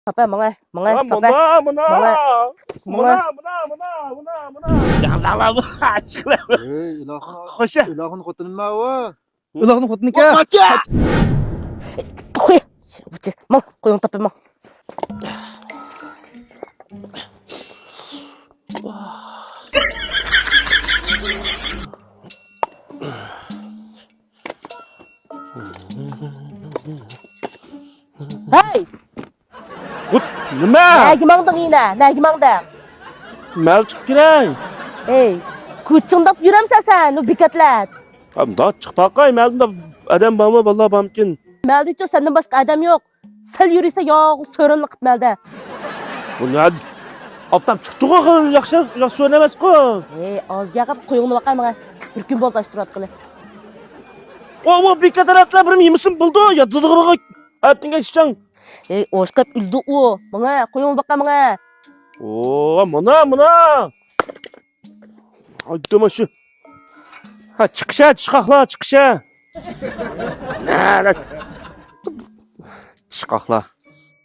Tapa manga, manga, Lan tapa. mına mına. Mına. Mına. Yazala bu aşkla. Ey, ilahın Hoşa. ilahın xotinini va. Ularni xotniki. Qacha! Qo'y. Buchi, mang, qo'ying tapa mang. Hey, Nima? nagi mangding yine? Nagi mangding? Mal chiqib kerak. Hey, ko'chingdab yuramsan sen, u bekatlar. Hamda chiqib baqay, malda adam bormi, vallahi bormikin. Maldicho senden başka adam yok. Sil yürüyse yog' so'rinli qilib malda. Bu ne? Optam chiqdi-ku, yaxshi o'ynamas-ku. Hey, ozga qilib qo'yingni baqay menga. Bir kun bo'ltashtirib qilib. O bekataratlar birim yemisini buldu. Ya dıdıgırıga ayttinga işcan. Hey, oshqib ildi u. Menga qo'yingni baqay menga. Oo, mına. Aytdima shu. Ha, chiqaqla. Nara. Chiqaqla.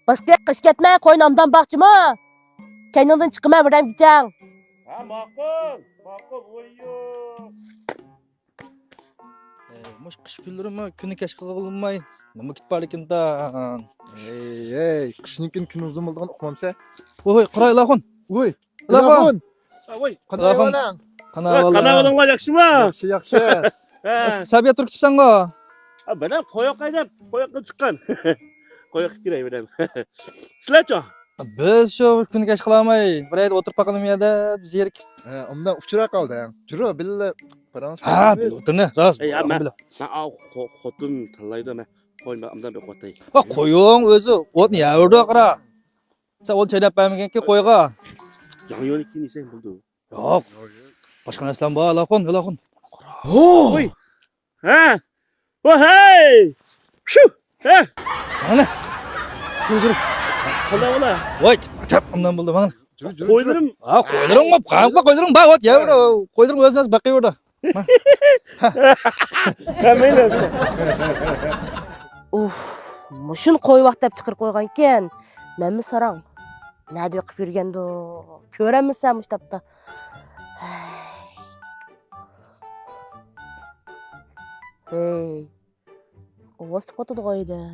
Başka qish ketmay qo'ynamdan baqchimi? Kayningdan chiqmay biram gichang. Ha, ma'qul. O'yyo. Mush qish kunlarimi kuni kashqa qilinmay nima ketib bor ekan da. Ey, qishnikin kun uzun bo'lgan uqmamsa. Voy, qara ilahun. Voy, Ilahun. Voy. qanday Ilahun. bo'lang? Qana Qana valla. bo'linglar, yaxshimi? Yaxshi. Sabiya turib ketibsan-ku. Ha, benam qo'yoq haydab, qo'yoqqa chiqqan. Qo'yoq kerak benam. Sizlarchi? Biz shu kuni kashqa qilamay, bir yerda o'tirib qolganimda biz yerik. Undan uchra qolding. Juro billa parangiz. Ha, bil o'tirni, rost. Ey, men xotin tanlaydi men. Qo'yma, amdan bir qo'tay. Ha, qo'ying o'zi o'tni yavrda qara. Sen o't chaylab bermaganki qo'yga. Yo'ni kinisen buldu. Yo'q. Boshqa narsalar bor, ilahun. Oy. Ha. Hey. Shu. Ha. Mana. Yürü. Qanday bo'la? Voy, chap, undan bo'ldi mana. Qo'ydirim. Ha, qo'ydiring, qanqa qo'ydiring, bor, o't yavro. Qo'ydiring o'zingiz baqiyorda. Ha, mayli. Uf, mushun qo'y vaqtlab chiqirib qo'ygan ekan. Menmi sarang? Nada qilib yurganda ko'ramizsan mushtapda. Hey. Ovoz chiqadi qo'ydan.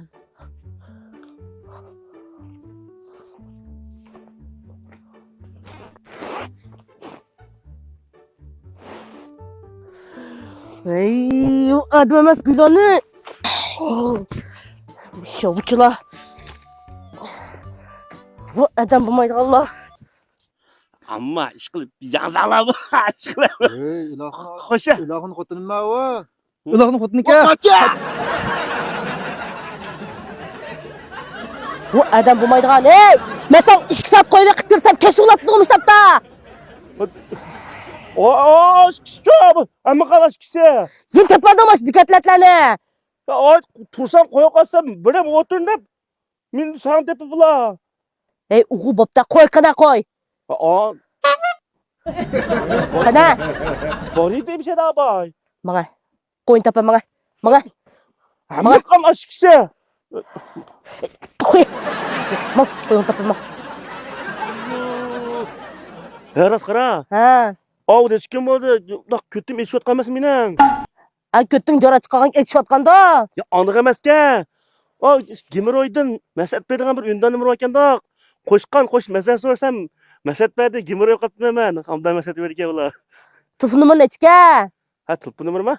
Hey, adam emas guloni. Şavuçula. Bu adam bulmaydı Allah. Amma ish qilib yazala bu aşkla. Ey, ilahın Xo'sha. ilahın xotinini va. Ularni xotniki. Qacha! Bu adam bulmaydı lan. Hey! Mesela 2 saat koyuna kıttırsam kesin ulaştırmış tapta. O, ikisi bu. Amma qalash ikisi. Yin tepmadım aş dikkatletlerini. Ya, oy, tursam qo'ya qolsam, biram o'tirin deb men san tepib bular. Hey, uğu bopta koy kana koy. O, Kana. bori deb bir şey daha boy. Bana. Koyun tepe bana. Bana. Amma qalash ikisi. Koy. Bak koyun tepe bana. Heras qara. Ha. O, hech kim bo'ldi? Uloq ko'tim eshitib qolmasin mening. Ay kötün jara çıkan et atkanda. Ya, aniq emas-ku. O, Gimiroydan masat bergan bir undan nima ekanda. Qo'sh masat so'rasam, masat berdi, Gimiroy qilibman. Hamda masat bergan ular. Tufun numara neçke? Ha, telefon nomerimi?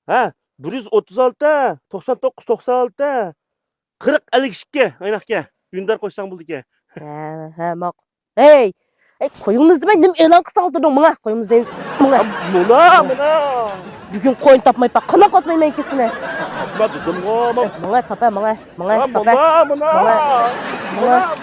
Ha, 136 99 96 40 52 aynaqga. Yundar qo'ysang bo'ldi-ku. Ha, mak. Hey. Hey, koyunuzdu ben nim elan kısaldırdım bana. Koyunuzdu bana. Mına. Bugün koyun tapmayıp bak. Kana katmayayım ikisine. Tapma dedim, o. Bana tapa, bana. Bana tapa. Mına. Bana.